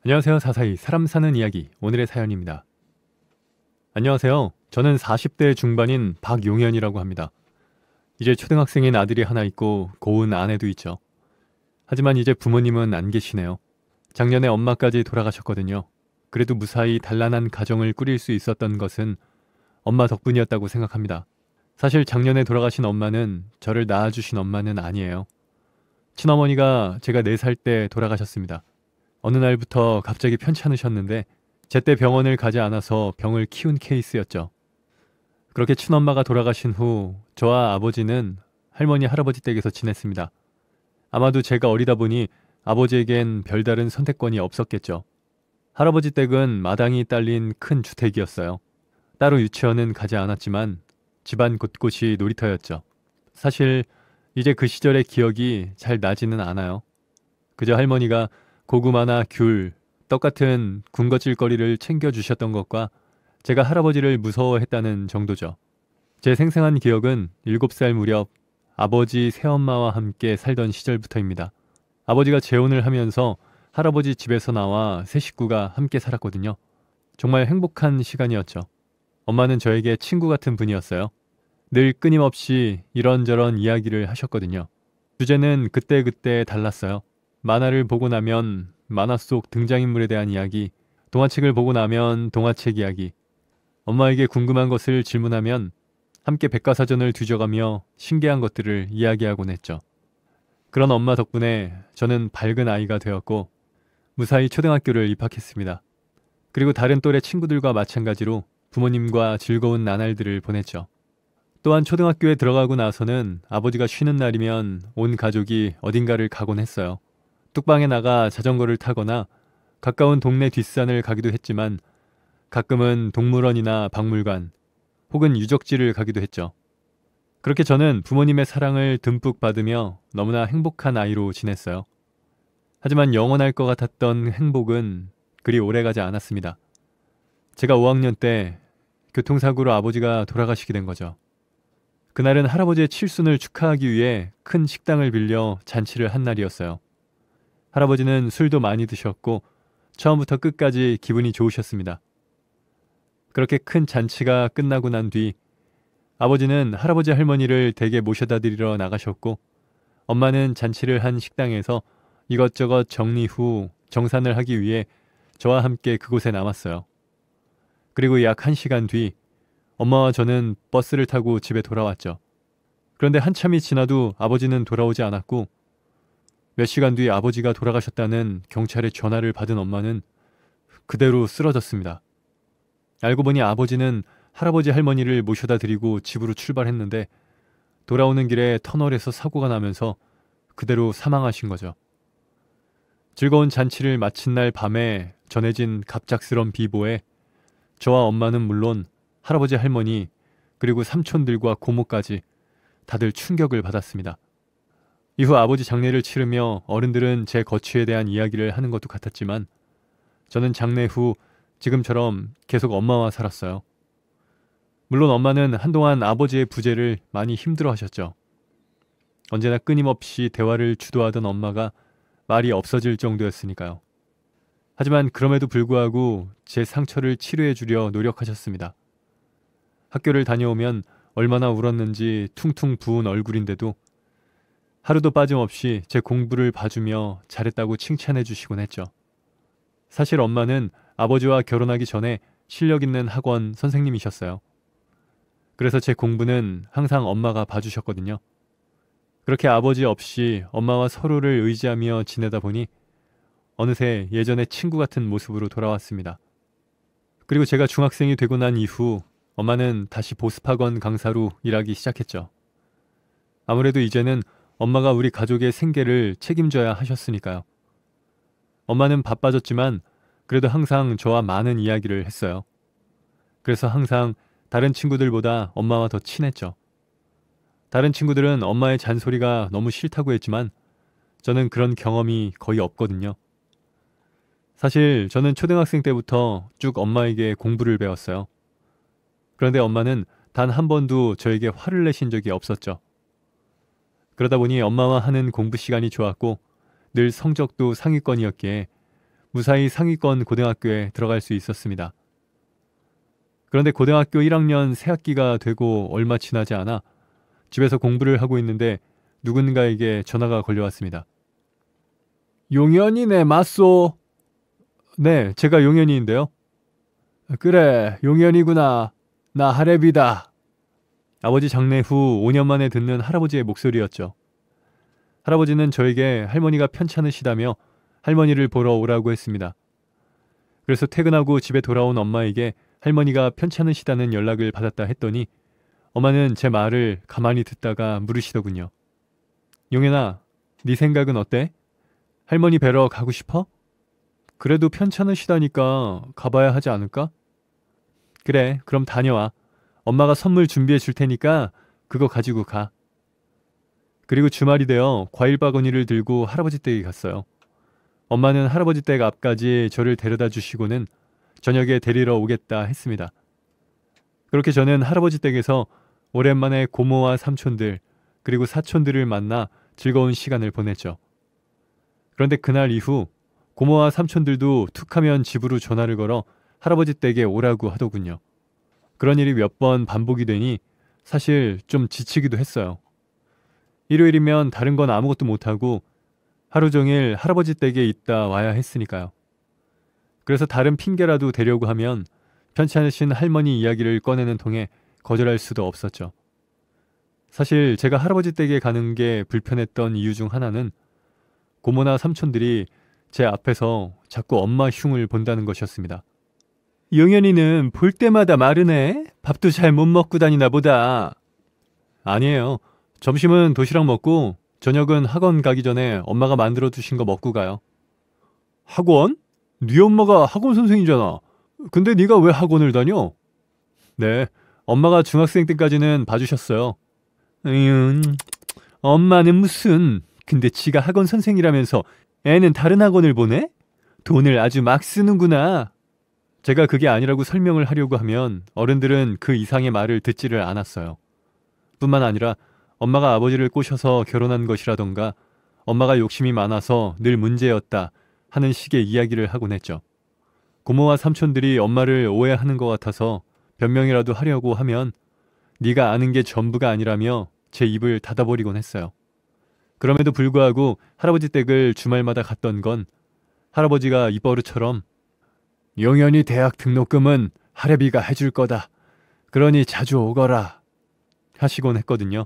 안녕하세요. 사사이 사람 사는 이야기 오늘의 사연입니다. 안녕하세요. 저는 40대 중반인 박용현이라고 합니다. 이제 초등학생인 아들이 하나 있고 고운 아내도 있죠. 하지만 이제 부모님은 안 계시네요. 작년에 엄마까지 돌아가셨거든요. 그래도 무사히 단란한 가정을 꾸릴 수 있었던 것은 엄마 덕분이었다고 생각합니다. 사실 작년에 돌아가신 엄마는 저를 낳아주신 엄마는 아니에요. 친어머니가 제가 4살 때 돌아가셨습니다. 어느 날부터 갑자기 편찮으셨는데 제때 병원을 가지 않아서 병을 키운 케이스였죠. 그렇게 친엄마가 돌아가신 후 저와 아버지는 할머니 할아버지 댁에서 지냈습니다. 아마도 제가 어리다 보니 아버지에겐 별다른 선택권이 없었겠죠. 할아버지 댁은 마당이 딸린 큰 주택이었어요. 따로 유치원은 가지 않았지만 집안 곳곳이 놀이터였죠. 사실 이제 그 시절의 기억이 잘 나지는 않아요. 그저 할머니가 고구마나 귤, 떡 같은 군것질거리를 챙겨주셨던 것과 제가 할아버지를 무서워했다는 정도죠. 제 생생한 기억은 7살 무렵 아버지 새엄마와 함께 살던 시절부터입니다. 아버지가 재혼을 하면서 할아버지 집에서 나와 세 식구가 함께 살았거든요. 정말 행복한 시간이었죠. 엄마는 저에게 친구 같은 분이었어요. 늘 끊임없이 이런저런 이야기를 하셨거든요. 주제는 그때그때 달랐어요. 만화를 보고 나면 만화 속 등장인물에 대한 이야기, 동화책을 보고 나면 동화책 이야기, 엄마에게 궁금한 것을 질문하면 함께 백과사전을 뒤져가며 신기한 것들을 이야기하곤 했죠. 그런 엄마 덕분에 저는 밝은 아이가 되었고 무사히 초등학교를 입학했습니다. 그리고 다른 또래 친구들과 마찬가지로 부모님과 즐거운 나날들을 보냈죠. 또한 초등학교에 들어가고 나서는 아버지가 쉬는 날이면 온 가족이 어딘가를 가곤 했어요. 뚝방에 나가 자전거를 타거나 가까운 동네 뒷산을 가기도 했지만 가끔은 동물원이나 박물관 혹은 유적지를 가기도 했죠. 그렇게 저는 부모님의 사랑을 듬뿍 받으며 너무나 행복한 아이로 지냈어요. 하지만 영원할 것 같았던 행복은 그리 오래가지 않았습니다. 제가 5학년 때 교통사고로 아버지가 돌아가시게 된 거죠. 그날은 할아버지의 칠순을 축하하기 위해 큰 식당을 빌려 잔치를 한 날이었어요. 할아버지는 술도 많이 드셨고 처음부터 끝까지 기분이 좋으셨습니다. 그렇게 큰 잔치가 끝나고 난 뒤 아버지는 할아버지 할머니를 댁에 모셔다 드리러 나가셨고 엄마는 잔치를 한 식당에서 이것저것 정리 후 정산을 하기 위해 저와 함께 그곳에 남았어요. 그리고 약 1시간 뒤 엄마와 저는 버스를 타고 집에 돌아왔죠. 그런데 한참이 지나도 아버지는 돌아오지 않았고 몇 시간 뒤 아버지가 돌아가셨다는 경찰의 전화를 받은 엄마는 그대로 쓰러졌습니다. 알고 보니 아버지는 할아버지 할머니를 모셔다 드리고 집으로 출발했는데 돌아오는 길에 터널에서 사고가 나면서 그대로 사망하신 거죠. 즐거운 잔치를 마친 날 밤에 전해진 갑작스런 비보에 저와 엄마는 물론 할아버지 할머니 그리고 삼촌들과 고모까지 다들 충격을 받았습니다. 이후 아버지 장례를 치르며 어른들은 제 거취에 대한 이야기를 하는 것도 같았지만 저는 장례 후 지금처럼 계속 엄마와 살았어요. 물론 엄마는 한동안 아버지의 부재를 많이 힘들어 하셨죠. 언제나 끊임없이 대화를 주도하던 엄마가 말이 없어질 정도였으니까요. 하지만 그럼에도 불구하고 제 상처를 치료해 주려 노력하셨습니다. 학교를 다녀오면 얼마나 울었는지 퉁퉁 부은 얼굴인데도 하루도 빠짐없이 제 공부를 봐주며 잘했다고 칭찬해 주시곤 했죠. 사실 엄마는 아버지와 결혼하기 전에 실력 있는 학원 선생님이셨어요. 그래서 제 공부는 항상 엄마가 봐주셨거든요. 그렇게 아버지 없이 엄마와 서로를 의지하며 지내다 보니 어느새 예전의 친구 같은 모습으로 돌아왔습니다. 그리고 제가 중학생이 되고 난 이후 엄마는 다시 보습학원 강사로 일하기 시작했죠. 아무래도 이제는 엄마가 우리 가족의 생계를 책임져야 하셨으니까요. 엄마는 바빠졌지만 그래도 항상 저와 많은 이야기를 했어요. 그래서 항상 다른 친구들보다 엄마와 더 친했죠. 다른 친구들은 엄마의 잔소리가 너무 싫다고 했지만 저는 그런 경험이 거의 없거든요. 사실 저는 초등학생 때부터 쭉 엄마에게 공부를 배웠어요. 그런데 엄마는 단 한 번도 저에게 화를 내신 적이 없었죠. 그러다 보니 엄마와 하는 공부 시간이 좋았고 늘 성적도 상위권이었기에 무사히 상위권 고등학교에 들어갈 수 있었습니다. 그런데 고등학교 1학년 새학기가 되고 얼마 지나지 않아 집에서 공부를 하고 있는데 누군가에게 전화가 걸려왔습니다. 용현이네 맞소? 네, 제가 용현이인데요. 그래, 용현이구나. 나 할애비다. 아버지 장례 후 5년 만에 듣는 할아버지의 목소리였죠. 할아버지는 저에게 할머니가 편찮으시다며 할머니를 보러 오라고 했습니다. 그래서 퇴근하고 집에 돌아온 엄마에게 할머니가 편찮으시다는 연락을 받았다 했더니 엄마는 제 말을 가만히 듣다가 물으시더군요. 용현아, 네 생각은 어때? 할머니 뵈러 가고 싶어? 그래도 편찮으시다니까 가봐야 하지 않을까? 그래, 그럼 다녀와. 엄마가 선물 준비해 줄 테니까 그거 가지고 가. 그리고 주말이 되어 과일 바구니를 들고 할아버지 댁에 갔어요. 엄마는 할아버지 댁 앞까지 저를 데려다 주시고는 저녁에 데리러 오겠다 했습니다. 그렇게 저는 할아버지 댁에서 오랜만에 고모와 삼촌들 그리고 사촌들을 만나 즐거운 시간을 보냈죠. 그런데 그날 이후 고모와 삼촌들도 툭하면 집으로 전화를 걸어 할아버지 댁에 오라고 하더군요. 그런 일이 몇 번 반복이 되니 사실 좀 지치기도 했어요. 일요일이면 다른 건 아무것도 못하고 하루 종일 할아버지 댁에 있다 와야 했으니까요. 그래서 다른 핑계라도 대려고 하면 편찮으신 할머니 이야기를 꺼내는 통에 거절할 수도 없었죠. 사실 제가 할아버지 댁에 가는 게 불편했던 이유 중 하나는 고모나 삼촌들이 제 앞에서 자꾸 엄마 흉을 본다는 것이었습니다. 용현이는 볼 때마다 마르네? 밥도 잘 못 먹고 다니나 보다. 아니에요. 점심은 도시락 먹고 저녁은 학원 가기 전에 엄마가 만들어 두신 거 먹고 가요. 학원? 네 엄마가 학원 선생이잖아. 근데 네가 왜 학원을 다녀? 네, 엄마가 중학생 때까지는 봐주셨어요. 엄마는 무슨... 근데 지가 학원 선생이라면서 애는 다른 학원을 보내? 돈을 아주 막 쓰는구나. 제가 그게 아니라고 설명을 하려고 하면 어른들은 그 이상의 말을 듣지를 않았어요. 뿐만 아니라 엄마가 아버지를 꼬셔서 결혼한 것이라던가 엄마가 욕심이 많아서 늘 문제였다 하는 식의 이야기를 하곤 했죠. 고모와 삼촌들이 엄마를 오해하는 것 같아서 변명이라도 하려고 하면 네가 아는 게 전부가 아니라며 제 입을 닫아버리곤 했어요. 그럼에도 불구하고 할아버지 댁을 주말마다 갔던 건 할아버지가 입버릇처럼 용현이 대학 등록금은 할애비가 해줄 거다. 그러니 자주 오거라 하시곤 했거든요.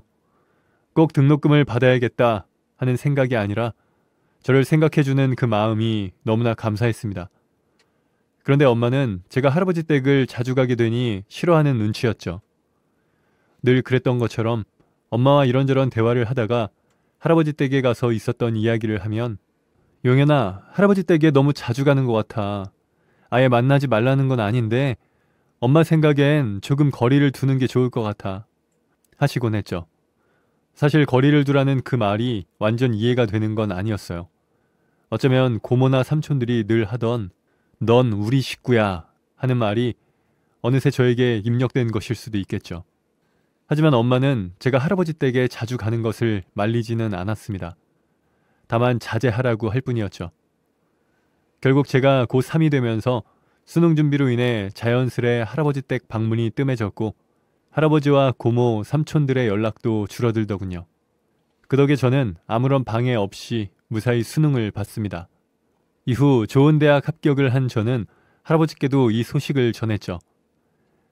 꼭 등록금을 받아야겠다 하는 생각이 아니라 저를 생각해주는 그 마음이 너무나 감사했습니다. 그런데 엄마는 제가 할아버지 댁을 자주 가게 되니 싫어하는 눈치였죠. 늘 그랬던 것처럼 엄마와 이런저런 대화를 하다가 할아버지 댁에 가서 있었던 이야기를 하면 용현아, 할아버지 댁에 너무 자주 가는 것 같아. 아예 만나지 말라는 건 아닌데 엄마 생각엔 조금 거리를 두는 게 좋을 것 같아 하시곤 했죠. 사실 거리를 두라는 그 말이 완전 이해가 되는 건 아니었어요. 어쩌면 고모나 삼촌들이 늘 하던 넌 우리 식구야 하는 말이 어느새 저에게 입력된 것일 수도 있겠죠. 하지만 엄마는 제가 할아버지 댁에 자주 가는 것을 말리지는 않았습니다. 다만 자제하라고 할 뿐이었죠. 결국 제가 고3이 되면서 수능 준비로 인해 자연스레 할아버지 댁 방문이 뜸해졌고 할아버지와 고모, 삼촌들의 연락도 줄어들더군요. 그 덕에 저는 아무런 방해 없이 무사히 수능을 봤습니다. 이후 좋은 대학 합격을 한 저는 할아버지께도 이 소식을 전했죠.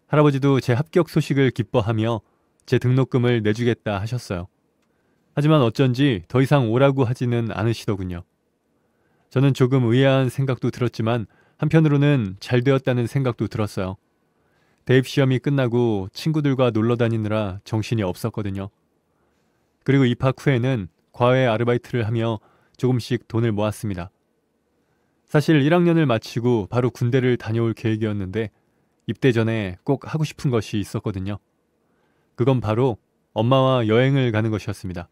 할아버지도 제 합격 소식을 기뻐하며 제 등록금을 내주겠다 하셨어요. 하지만 어쩐지 더 이상 오라고 하지는 않으시더군요. 저는 조금 의아한 생각도 들었지만 한편으로는 잘 되었다는 생각도 들었어요. 대입시험이 끝나고 친구들과 놀러 다니느라 정신이 없었거든요. 그리고 입학 후에는 과외 아르바이트를 하며 조금씩 돈을 모았습니다. 사실 1학년을 마치고 바로 군대를 다녀올 계획이었는데 입대 전에 꼭 하고 싶은 것이 있었거든요. 그건 바로 엄마와 여행을 가는 것이었습니다.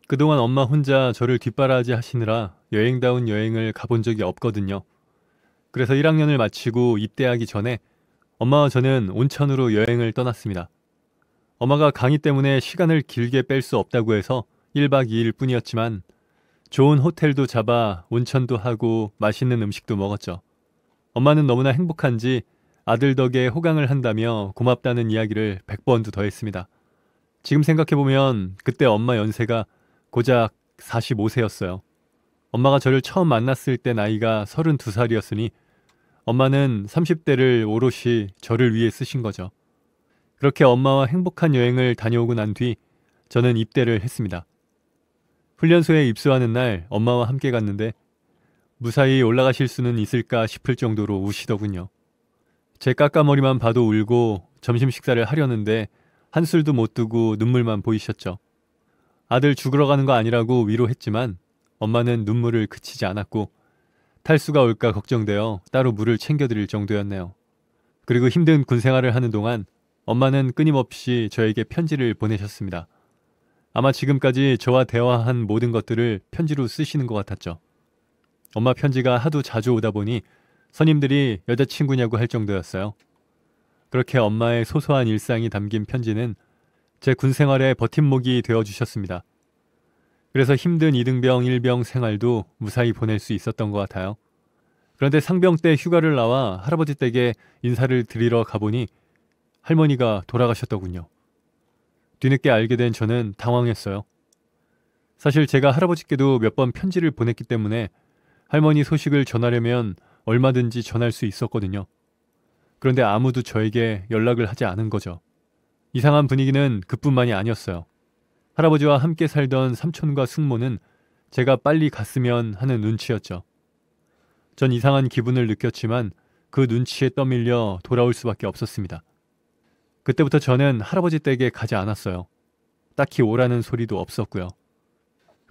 그동안 엄마 혼자 저를 뒷바라지 하시느라 여행다운 여행을 가본 적이 없거든요. 그래서 1학년을 마치고 입대하기 전에 엄마와 저는 온천으로 여행을 떠났습니다. 엄마가 강의 때문에 시간을 길게 뺄 수 없다고 해서 1박 2일 뿐이었지만 좋은 호텔도 잡아 온천도 하고 맛있는 음식도 먹었죠. 엄마는 너무나 행복한지 아들 덕에 호강을 한다며 고맙다는 이야기를 100번도 더 했습니다. 지금 생각해보면 그때 엄마 연세가 고작 45세였어요. 엄마가 저를 처음 만났을 때 나이가 32살이었으니 엄마는 30대를 오롯이 저를 위해 쓰신 거죠. 그렇게 엄마와 행복한 여행을 다녀오고 난 뒤 저는 입대를 했습니다. 훈련소에 입소하는 날 엄마와 함께 갔는데 무사히 올라가실 수는 있을까 싶을 정도로 우시더군요. 제 까까머리만 봐도 울고 점심 식사를 하려는데 한술도 못 두고 눈물만 보이셨죠. 아들 죽으러 가는 거 아니라고 위로했지만 엄마는 눈물을 그치지 않았고 탈수가 올까 걱정되어 따로 물을 챙겨드릴 정도였네요. 그리고 힘든 군 생활을 하는 동안 엄마는 끊임없이 저에게 편지를 보내셨습니다. 아마 지금까지 저와 대화한 모든 것들을 편지로 쓰시는 것 같았죠. 엄마 편지가 하도 자주 오다 보니 선임들이 여자친구냐고 할 정도였어요. 그렇게 엄마의 소소한 일상이 담긴 편지는 제 군 생활의 버팀목이 되어주셨습니다. 그래서 힘든 이등병, 일병 생활도 무사히 보낼 수 있었던 것 같아요. 그런데 상병 때 휴가를 나와 할아버지 댁에 인사를 드리러 가보니 할머니가 돌아가셨더군요. 뒤늦게 알게 된 저는 당황했어요. 사실 제가 할아버지께도 몇 번 편지를 보냈기 때문에 할머니 소식을 전하려면 얼마든지 전할 수 있었거든요. 그런데 아무도 저에게 연락을 하지 않은 거죠. 이상한 분위기는 그뿐만이 아니었어요. 할아버지와 함께 살던 삼촌과 숙모는 제가 빨리 갔으면 하는 눈치였죠. 전 이상한 기분을 느꼈지만 그 눈치에 떠밀려 돌아올 수밖에 없었습니다. 그때부터 저는 할아버지 댁에 가지 않았어요. 딱히 오라는 소리도 없었고요.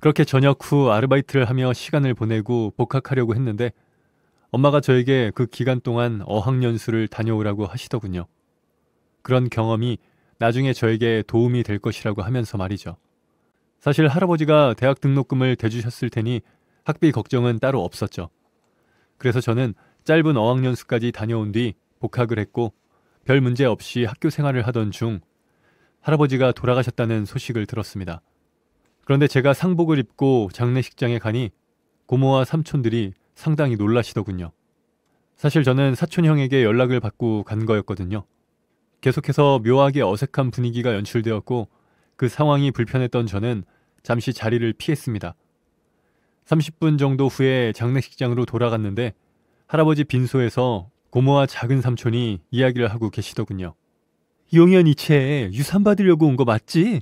그렇게 저녁 후 아르바이트를 하며 시간을 보내고 복학하려고 했는데 엄마가 저에게 그 기간 동안 어학연수를 다녀오라고 하시더군요. 그런 경험이 나중에 저에게 도움이 될 것이라고 하면서 말이죠. 사실 할아버지가 대학 등록금을 대주셨을 테니 학비 걱정은 따로 없었죠. 그래서 저는 짧은 어학연수까지 다녀온 뒤 복학을 했고 별 문제 없이 학교 생활을 하던 중 할아버지가 돌아가셨다는 소식을 들었습니다. 그런데 제가 상복을 입고 장례식장에 가니 고모와 삼촌들이 상당히 놀라시더군요. 사실 저는 사촌형에게 연락을 받고 간 거였거든요. 계속해서 묘하게 어색한 분위기가 연출되었고 그 상황이 불편했던 저는 잠시 자리를 피했습니다. 30분 정도 후에 장례식장으로 돌아갔는데 할아버지 빈소에서 고모와 작은 삼촌이 이야기를 하고 계시더군요. 용현이 쟤 유산 받으려고 온 거 맞지?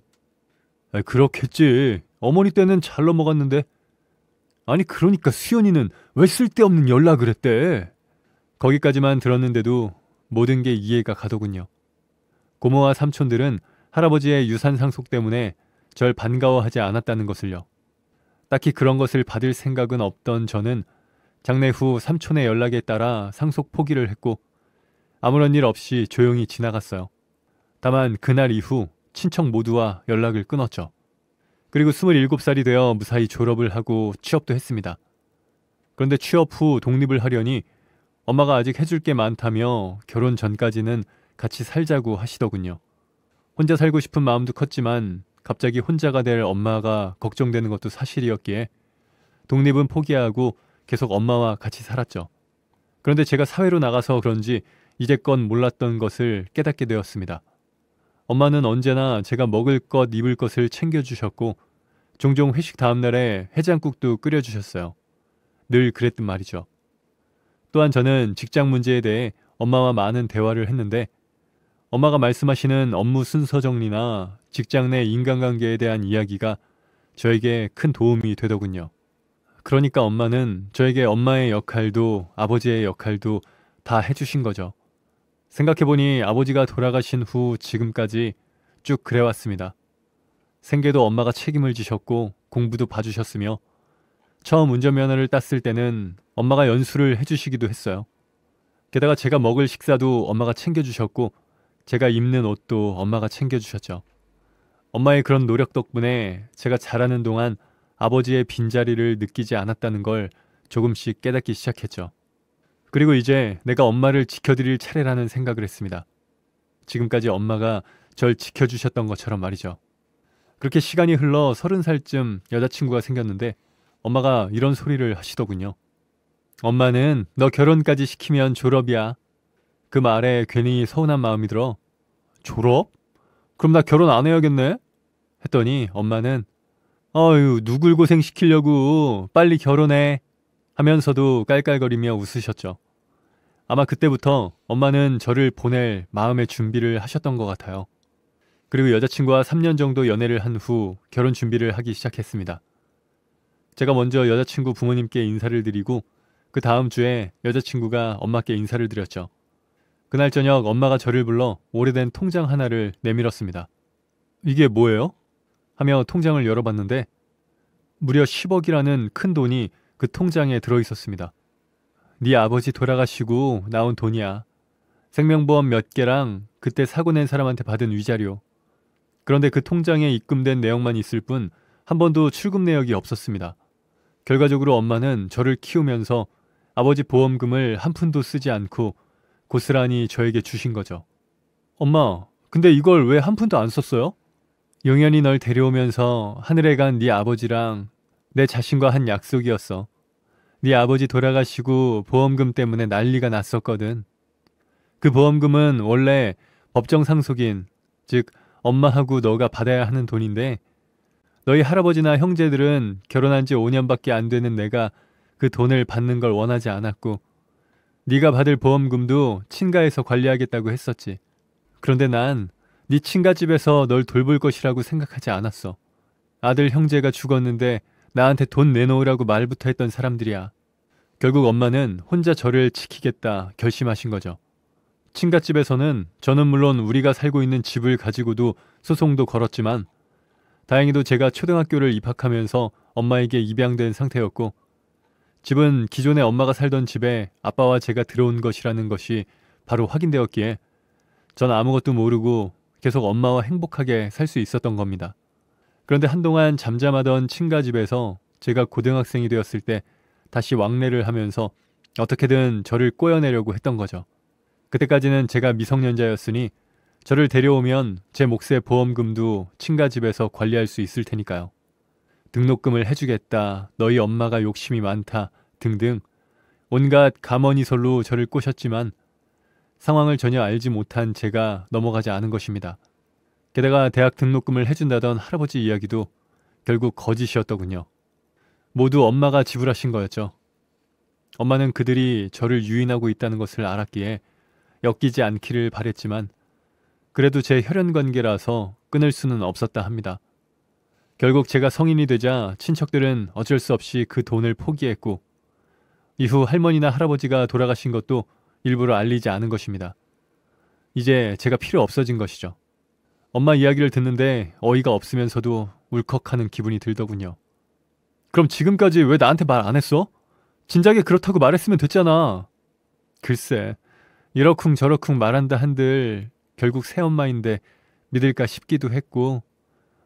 그렇겠지. 어머니 때는 잘 넘어갔는데. 아니 그러니까 수연이는 왜 쓸데없는 연락을 했대? 거기까지만 들었는데도 모든 게 이해가 가더군요. 고모와 삼촌들은 할아버지의 유산 상속 때문에 절 반가워하지 않았다는 것을요. 딱히 그런 것을 받을 생각은 없던 저는 장례 후 삼촌의 연락에 따라 상속 포기를 했고 아무런 일 없이 조용히 지나갔어요. 다만 그날 이후 친척 모두와 연락을 끊었죠. 그리고 27살이 되어 무사히 졸업을 하고 취업도 했습니다. 그런데 취업 후 독립을 하려니 엄마가 아직 해줄 게 많다며 결혼 전까지는 같이 살자고 하시더군요. 혼자 살고 싶은 마음도 컸지만 갑자기 혼자가 될 엄마가 걱정되는 것도 사실이었기에 독립은 포기하고 계속 엄마와 같이 살았죠. 그런데 제가 사회로 나가서 그런지 이제껏 몰랐던 것을 깨닫게 되었습니다. 엄마는 언제나 제가 먹을 것, 입을 것을 챙겨주셨고 종종 회식 다음날에 해장국도 끓여주셨어요. 늘 그랬던 말이죠. 또한 저는 직장 문제에 대해 엄마와 많은 대화를 했는데 엄마가 말씀하시는 업무 순서 정리나 직장 내 인간관계에 대한 이야기가 저에게 큰 도움이 되더군요. 그러니까 엄마는 저에게 엄마의 역할도 아버지의 역할도 다 해주신 거죠. 생각해보니 아버지가 돌아가신 후 지금까지 쭉 그래왔습니다. 생계도 엄마가 책임을 지셨고 공부도 봐주셨으며 처음 운전면허를 땄을 때는 엄마가 연수를 해주시기도 했어요. 게다가 제가 먹을 식사도 엄마가 챙겨주셨고 제가 입는 옷도 엄마가 챙겨주셨죠. 엄마의 그런 노력 덕분에 제가 자라는 동안 아버지의 빈자리를 느끼지 않았다는 걸 조금씩 깨닫기 시작했죠. 그리고 이제 내가 엄마를 지켜드릴 차례라는 생각을 했습니다. 지금까지 엄마가 절 지켜주셨던 것처럼 말이죠. 그렇게 시간이 흘러 30살쯤 여자친구가 생겼는데 엄마가 이런 소리를 하시더군요. 엄마는 너 결혼까지 시키면 졸업이야. 그 말에 괜히 서운한 마음이 들어 졸업? 그럼 나 결혼 안 해야겠네? 했더니 엄마는 어휴 누굴 고생시키려고 빨리 결혼해 하면서도 깔깔거리며 웃으셨죠. 아마 그때부터 엄마는 저를 보낼 마음의 준비를 하셨던 것 같아요. 그리고 여자친구와 3년 정도 연애를 한 후 결혼 준비를 하기 시작했습니다. 제가 먼저 여자친구 부모님께 인사를 드리고 그 다음 주에 여자친구가 엄마께 인사를 드렸죠. 그날 저녁 엄마가 저를 불러 오래된 통장 하나를 내밀었습니다. 이게 뭐예요? 하며 통장을 열어봤는데 무려 10억이라는 큰 돈이 그 통장에 들어있었습니다. 네 아버지 돌아가시고 나온 돈이야. 생명보험 몇 개랑 그때 사고 낸 사람한테 받은 위자료. 그런데 그 통장에 입금된 내용만 있을 뿐 한 번도 출금 내역이 없었습니다. 결과적으로 엄마는 저를 키우면서 아버지 보험금을 한 푼도 쓰지 않고 고스란히 저에게 주신 거죠. 엄마, 근데 이걸 왜 한 푼도 안 썼어요? 용연이 널 데려오면서 하늘에 간 네 아버지랑 내 자신과 한 약속이었어. 네 아버지 돌아가시고 보험금 때문에 난리가 났었거든. 그 보험금은 원래 법정 상속인, 즉 엄마하고 너가 받아야 하는 돈인데 너희 할아버지나 형제들은 결혼한 지 5년밖에 안 되는 내가 그 돈을 받는 걸 원하지 않았고 네가 받을 보험금도 친가에서 관리하겠다고 했었지. 그런데 난 네 친가집에서 널 돌볼 것이라고 생각하지 않았어. 아들 형제가 죽었는데 나한테 돈 내놓으라고 말부터 했던 사람들이야. 결국 엄마는 혼자 저를 지키겠다 결심하신 거죠. 친가집에서는 저는 물론 우리가 살고 있는 집을 가지고도 소송도 걸었지만 다행히도 제가 초등학교를 입학하면서 엄마에게 입양된 상태였고 집은 기존에 엄마가 살던 집에 아빠와 제가 들어온 것이라는 것이 바로 확인되었기에 전 아무것도 모르고 계속 엄마와 행복하게 살 수 있었던 겁니다. 그런데 한동안 잠잠하던 친가집에서 제가 고등학생이 되었을 때 다시 왕래를 하면서 어떻게든 저를 꼬여내려고 했던 거죠. 그때까지는 제가 미성년자였으니 저를 데려오면 제 몫의 보험금도 친가집에서 관리할 수 있을 테니까요. 등록금을 해주겠다, 너희 엄마가 욕심이 많다 등등 온갖 가머니설로 저를 꼬셨지만 상황을 전혀 알지 못한 제가 넘어가지 않은 것입니다. 게다가 대학 등록금을 해준다던 할아버지 이야기도 결국 거짓이었더군요. 모두 엄마가 지불하신 거였죠. 엄마는 그들이 저를 유인하고 있다는 것을 알았기에 엮이지 않기를 바랬지만 그래도 제 혈연관계라서 끊을 수는 없었다 합니다. 결국 제가 성인이 되자 친척들은 어쩔 수 없이 그 돈을 포기했고 이후 할머니나 할아버지가 돌아가신 것도 일부러 알리지 않은 것입니다. 이제 제가 필요 없어진 것이죠. 엄마 이야기를 듣는데 어이가 없으면서도 울컥하는 기분이 들더군요. 그럼 지금까지 왜 나한테 말 안 했어? 진작에 그렇다고 말했으면 됐잖아. 글쎄, 이러쿵 저러쿵 말한다 한들 결국 새엄마인데 믿을까 싶기도 했고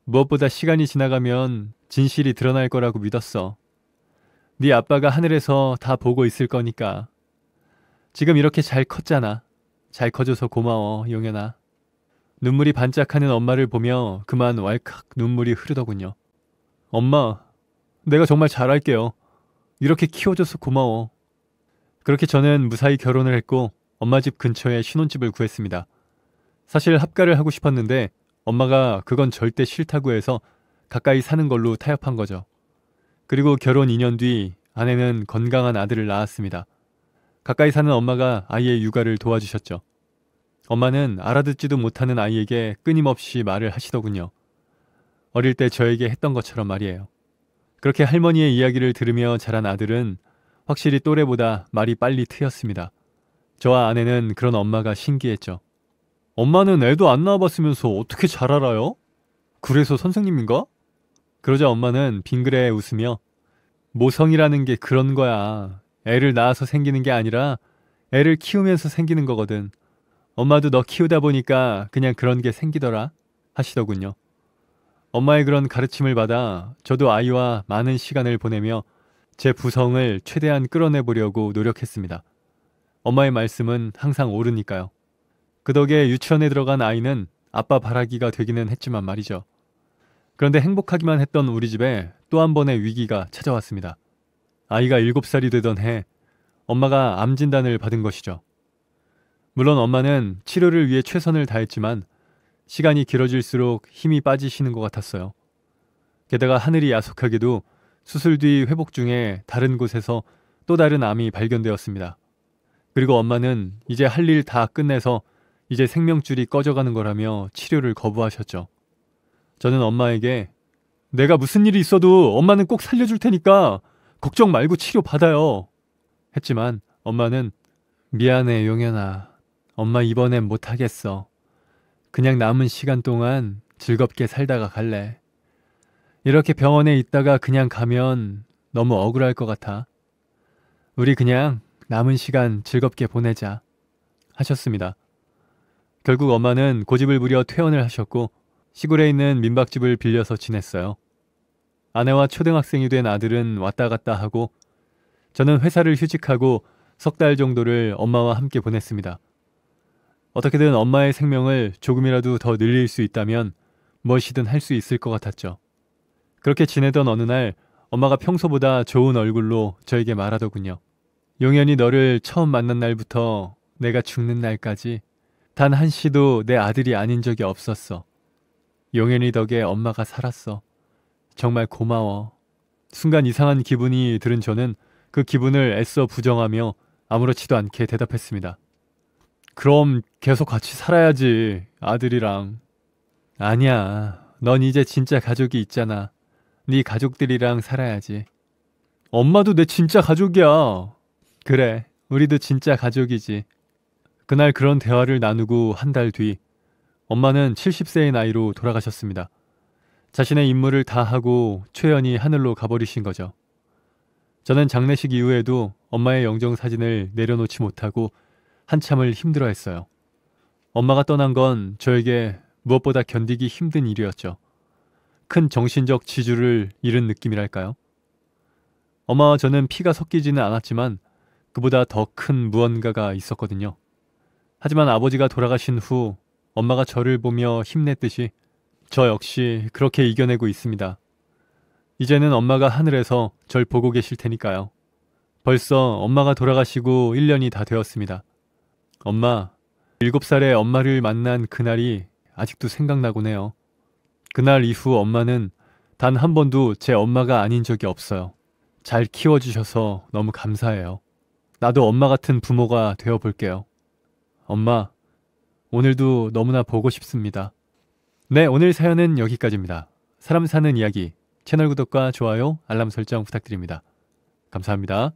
무엇보다 시간이 지나가면 진실이 드러날 거라고 믿었어. 네 아빠가 하늘에서 다 보고 있을 거니까. 지금 이렇게 잘 컸잖아. 잘 커줘서 고마워, 용연아. 눈물이 반짝하는 엄마를 보며 그만 왈칵 눈물이 흐르더군요. 엄마, 내가 정말 잘할게요. 이렇게 키워줘서 고마워. 그렇게 저는 무사히 결혼을 했고 엄마 집 근처에 신혼집을 구했습니다. 사실 합가를 하고 싶었는데 엄마가 그건 절대 싫다고 해서 가까이 사는 걸로 타협한 거죠. 그리고 결혼 2년 뒤 아내는 건강한 아들을 낳았습니다. 가까이 사는 엄마가 아이의 육아를 도와주셨죠. 엄마는 알아듣지도 못하는 아이에게 끊임없이 말을 하시더군요. 어릴 때 저에게 했던 것처럼 말이에요. 그렇게 할머니의 이야기를 들으며 자란 아들은 확실히 또래보다 말이 빨리 트였습니다. 저와 아내는 그런 엄마가 신기했죠. 엄마는 애도 안 낳아봤으면서 어떻게 잘 알아요? 그래서 선생님인가? 그러자 엄마는 빙그레 웃으며 모성이라는 게 그런 거야. 애를 낳아서 생기는 게 아니라 애를 키우면서 생기는 거거든. 엄마도 너 키우다 보니까 그냥 그런 게 생기더라 하시더군요. 엄마의 그런 가르침을 받아 저도 아이와 많은 시간을 보내며 제 부성을 최대한 끌어내보려고 노력했습니다. 엄마의 말씀은 항상 옳으니까요. 그 덕에 유치원에 들어간 아이는 아빠 바라기가 되기는 했지만 말이죠. 그런데 행복하기만 했던 우리 집에 또 한 번의 위기가 찾아왔습니다. 아이가 7살이 되던 해 엄마가 암 진단을 받은 것이죠. 물론 엄마는 치료를 위해 최선을 다했지만 시간이 길어질수록 힘이 빠지시는 것 같았어요. 게다가 하늘이 야속하게도 수술 뒤 회복 중에 다른 곳에서 또 다른 암이 발견되었습니다. 그리고 엄마는 이제 할 일 다 끝내서 이제 생명줄이 꺼져가는 거라며 치료를 거부하셨죠. 저는 엄마에게 내가 무슨 일이 있어도 엄마는 꼭 살려줄 테니까 걱정 말고 치료 받아요 했지만 엄마는 미안해 용현아. 엄마 이번엔 못하겠어. 그냥 남은 시간 동안 즐겁게 살다가 갈래. 이렇게 병원에 있다가 그냥 가면 너무 억울할 것 같아. 우리 그냥 남은 시간 즐겁게 보내자 하셨습니다. 결국 엄마는 고집을 부려 퇴원을 하셨고 시골에 있는 민박집을 빌려서 지냈어요. 아내와 초등학생이 된 아들은 왔다 갔다 하고 저는 회사를 휴직하고 석 달 정도를 엄마와 함께 보냈습니다. 어떻게든 엄마의 생명을 조금이라도 더 늘릴 수 있다면 무엇이든 할 수 있을 것 같았죠. 그렇게 지내던 어느 날 엄마가 평소보다 좋은 얼굴로 저에게 말하더군요. 용현이 너를 처음 만난 날부터 내가 죽는 날까지 단 한시도 내 아들이 아닌 적이 없었어. 용현이 덕에 엄마가 살았어. 정말 고마워. 순간 이상한 기분이 들은 저는 그 기분을 애써 부정하며 아무렇지도 않게 대답했습니다. 그럼 계속 같이 살아야지, 아들이랑. 아니야, 넌 이제 진짜 가족이 있잖아. 네 가족들이랑 살아야지. 엄마도 내 진짜 가족이야. 그래, 우리도 진짜 가족이지. 그날 그런 대화를 나누고 한 달 뒤 엄마는 70세의 나이로 돌아가셨습니다. 자신의 임무를 다 하고 초연히 하늘로 가버리신 거죠. 저는 장례식 이후에도 엄마의 영정사진을 내려놓지 못하고 한참을 힘들어했어요. 엄마가 떠난 건 저에게 무엇보다 견디기 힘든 일이었죠. 큰 정신적 지주를 잃은 느낌이랄까요? 엄마와 저는 피가 섞이지는 않았지만 그보다 더 큰 무언가가 있었거든요. 하지만 아버지가 돌아가신 후 엄마가 저를 보며 힘냈듯이 저 역시 그렇게 이겨내고 있습니다. 이제는 엄마가 하늘에서 절 보고 계실 테니까요. 벌써 엄마가 돌아가시고 1년이 다 되었습니다. 엄마, 7살의 엄마를 만난 그날이 아직도 생각나곤 해요. 그날 이후 엄마는 단 한 번도 제 엄마가 아닌 적이 없어요. 잘 키워주셔서 너무 감사해요. 나도 엄마 같은 부모가 되어볼게요. 엄마, 오늘도 너무나 보고 싶습니다. 네, 오늘 사연은 여기까지입니다. 사람 사는 이야기, 채널 구독과 좋아요, 알람 설정 부탁드립니다. 감사합니다.